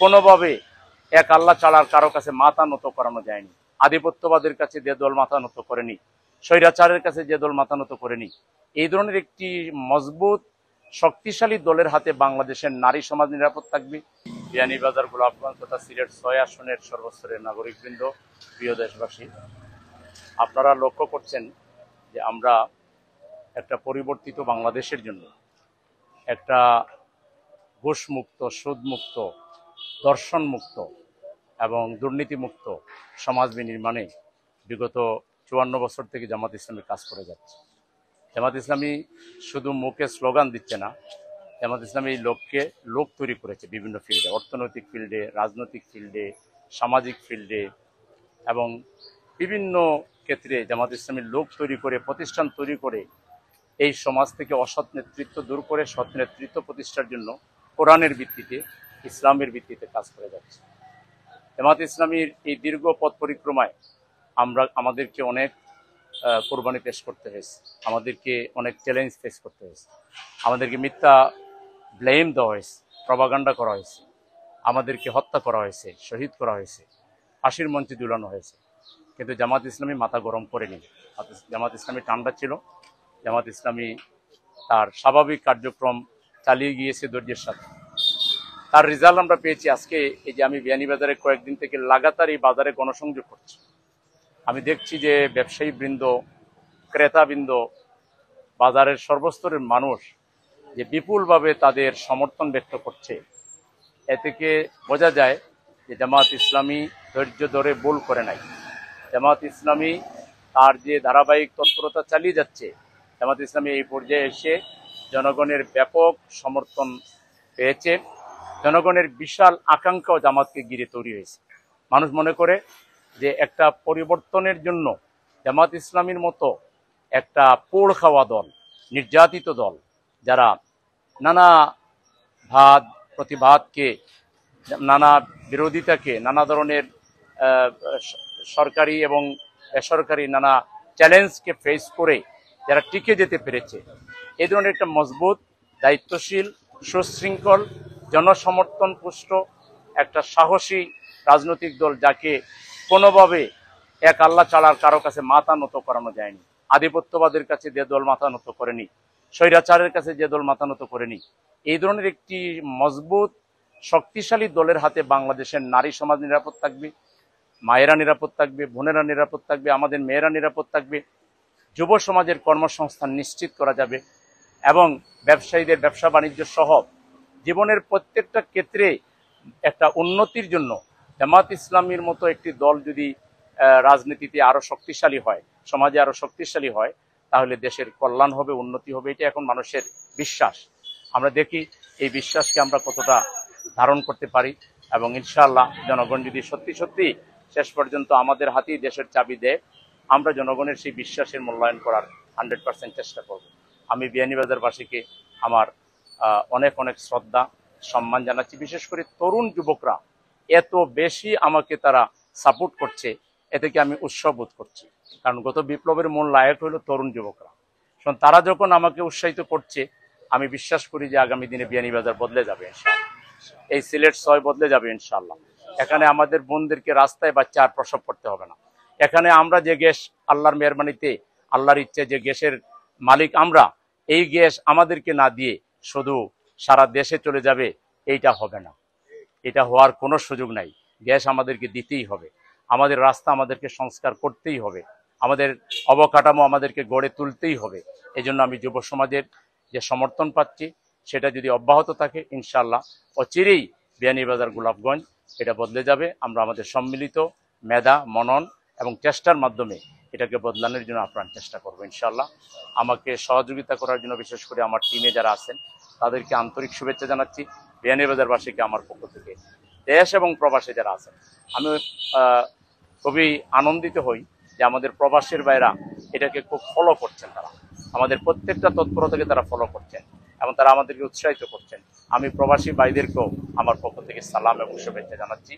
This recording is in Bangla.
কোনোভাবে এক আল্লাহ ছাড়ার কারো কাছে মাথা নত করানো যায়নি। আধিপত্যবাদের কাছে যে দল মাথা নত করেনি, স্বৈরাচারের কাছে যে দল মাথা নত করেনি, এই ধরনের একটি মজবুত শক্তিশালী দলের হাতে বাংলাদেশের নারী সমাজ নিরাপদ থাকবে। বিয়ানীবাজার, গোলাপগঞ্জ তথা সিলেট ৬ আসনের সর্বস্তরের নাগরিকবৃন্দ, প্রিয় দেশবাসী, আপনারা লক্ষ্য করছেন যে আমরা একটা পরিবর্তিত বাংলাদেশের জন্য একটা ঘুষমুক্ত, সুদমুক্ত, দর্শনমুক্ত এবং দুর্নীতিমুক্ত সমাজ বিনির্মাণে বিগত ৫৪ বছর থেকে জামাত ইসলামী কাজ করে যাচ্ছে। জামাত ইসলামী শুধু মুখে স্লোগান দিচ্ছে না, জামাত ইসলামী এই লক্ষ্যে লোক তৈরি করেছে বিভিন্ন ফিল্ডে, অর্থনৈতিক ফিল্ডে, রাজনৈতিক ফিল্ডে, সামাজিক ফিল্ডে এবং বিভিন্ন ক্ষেত্রে জামাত ইসলামীর লোক তৈরি করে, প্রতিষ্ঠান তৈরি করে এই সমাজ থেকে অসৎ নেতৃত্ব দূর করে সৎ নেতৃত্ব প্রতিষ্ঠার জন্য কোরআনের ভিত্তিতে, ইসলামের ভিত্তিতে কাজ করে যাচ্ছে। জামাত ইসলামীর এই দীর্ঘ পথ পরিক্রমায় আমাদেরকে অনেক কোরবানি পেশ করতে হয়েছে, আমাদেরকে অনেক চ্যালেঞ্জ ফেস করতে হয়েছে, আমাদেরকে মিথ্যা ব্লেম দেওয়া হয়েছে, প্রপাগান্ডা করা হয়েছে, আমাদেরকে হত্যা করা হয়েছে, শহীদ করা হয়েছে, ফাঁসির মঞ্চে ঝুলানো হয়েছে। কিন্তু জামাত ইসলামী মাথা গরম করেনি। জামাত ইসলামী ঠান্ডা ছিল। জামাত ইসলামী তার স্বাভাবিক কার্যক্রম চালিয়ে গিয়েছে ধৈর্যের সাথে। তার রেজাল্ট আমরা পেয়েছি আজকে। এই যে আমি বিয়ানীবাজারে কয়েকদিন থেকে লাগাতার এই বাজারে গণসংযোগ করছি, আমি দেখছি যে ব্যবসায়ী বৃন্দ, ক্রেতাবৃন্দ, বাজারের সর্বস্তরের মানুষ যে বিপুলভাবে তাদের সমর্থন ব্যক্ত করছে। এ থেকে বোঝা যায় যে জামাত ইসলামী ধৈর্য ধরে ভুল করে নাই। জামাত ইসলামী তার যে ধারাবাহিক তৎপরতা চালিয়ে যাচ্ছে, জামাত ইসলামী এই পর্যায়ে এসে জনগণের ব্যাপক সমর্থন পেয়েছে। জনগণের বিশাল আকাঙ্ক্ষাও জামাতকে ঘিরে তৈরি হয়েছে। মানুষ মনে করে যে একটা পরিবর্তনের জন্য জামাত ইসলামীর মতো একটা পোড় খাওয়া দল, নির্যাতিত দল, যারা নানা প্রতিবাদকে, নানা বিরোধিতাকে, নানা ধরনের সরকারি এবং বেসরকারি নানা চ্যালেঞ্জকে ফেস করে যারা টিকে যেতে পেরেছে, এই ধরনের একটা মজবুত, দায়িত্বশীল, সুশৃঙ্খল, জনসমর্থন পুষ্ট একটা সাহসী রাজনৈতিক দল, যাকে কোনোভাবে এক আল্লাহ ছাড়ার কারো কাছে মাথা নত করানো যায়নি। আধিপত্যবাদের কাছে যে দল মাথা নত করেনি, স্বৈরাচারের কাছে যে দল মাথা নত করেনি, এই ধরনের একটি মজবুত শক্তিশালী দলের হাতে বাংলাদেশের নারী সমাজ নিরাপদ থাকবে, মায়েরা নিরাপদ থাকবে, বোনেরা নিরাপদ থাকবে, আমাদের মেয়েরা নিরাপদ থাকবে, যুব সমাজের কর্মসংস্থান নিশ্চিত করা যাবে এবং ব্যবসায়ীদের ব্যবসা বাণিজ্য সহ জীবনের প্রত্যেকটা ক্ষেত্রে একটা উন্নতির জন্য জামাত ইসলামীর মতো একটি দল যদি রাজনীতিতে আরো শক্তিশালী হয়, সমাজে আরো শক্তিশালী হয়, তাহলে দেশের কল্যাণ হবে, উন্নতি হবে। এটা এখন মানুষের বিশ্বাস। আমরা দেখি এই বিশ্বাসকে আমরা কতটা ধারণ করতে পারি এবং ইনশাআল্লাহ জনগণ যদি সত্যি সত্যি শেষ পর্যন্ত আমাদের হাতেই দেশের চাবি দেয়, আমরা জনগণের সেই বিশ্বাসের মূল্যায়ন করার 100% চেষ্টা করব। আমি বিয়ানীবাজারবাসীকে আমার অনেক অনেক শ্রদ্ধা, সম্মান জানাচ্ছি। বিশেষ করে তরুণ যুবকরা এত বেশি আমাকে তারা সাপোর্ট করছে, এ থেকে আমি উৎসাহ বোধ করছি। কারণ গত বিপ্লবের মূল নায়ক হলো তরুণ যুবকরা। তারা যখন আমাকে উৎসাহিত করছে, আমি বিশ্বাস করি যে আগামী দিনে বিয়ানীবাজার বদলে যাবে ইনশাআল্লাহ, এই সিলেট ৬ বদলে যাবে ইনশাআল্লাহ। এখানে আমাদের বোনদেরকে রাস্তায় বাচ্চা আর প্রসব করতে হবে না। এখানে আমরা যে গ্যাস, আল্লাহর মেহরবানিতে, আল্লাহর ইচ্ছে যে গ্যাসের মালিক আমরা, এই গ্যাস আমাদেরকে না দিয়ে শুধু সারা দেশে চলে যাবে, এইটা হবে না। এটা হওয়ার কোনো সুযোগ নাই। গ্যাস আমাদেরকে দিতেই হবে, আমাদের রাস্তা আমাদেরকে সংস্কার করতেই হবে, আমাদের অবকাঠামো আমাদেরকে গড়ে তুলতেই হবে। এই জন্য আমি যুব সমাজের যে সমর্থন পাচ্ছি, সেটা যদি অব্যাহত থাকে ইনশাআল্লাহ অচিরেই বিয়ানীবাজার, গোলাপগঞ্জ এটা বদলে যাবে। আমরা আমাদের সম্মিলিত মেধা, মনন এবং চেষ্টার মাধ্যমে এটাকে বদলানোর জন্য আপ্রাণ চেষ্টা করবো ইনশাআল্লাহ। আমাকে সহযোগিতা করার জন্য বিশেষ করে আমার টিমে যারা আছেন তাদেরকে আন্তরিক শুভেচ্ছা জানাচ্ছি। বিয়ানীবাজারবাসীকে আমার পক্ষ থেকে, দেশ এবং প্রবাসে যারা আছেন, আমি খুবই আনন্দিত হই যে আমাদের প্রবাসের ভাইরা এটাকে খুব ফলো করছেন। তারা আমাদের প্রত্যেকটা তৎপরতাকে তারা ফলো করছেন এবং তারা আমাদেরকে উৎসাহিত করছেন। আমি প্রবাসী ভাইদেরকেও আমার পক্ষ থেকে সালাম এবং শুভেচ্ছা জানাচ্ছি।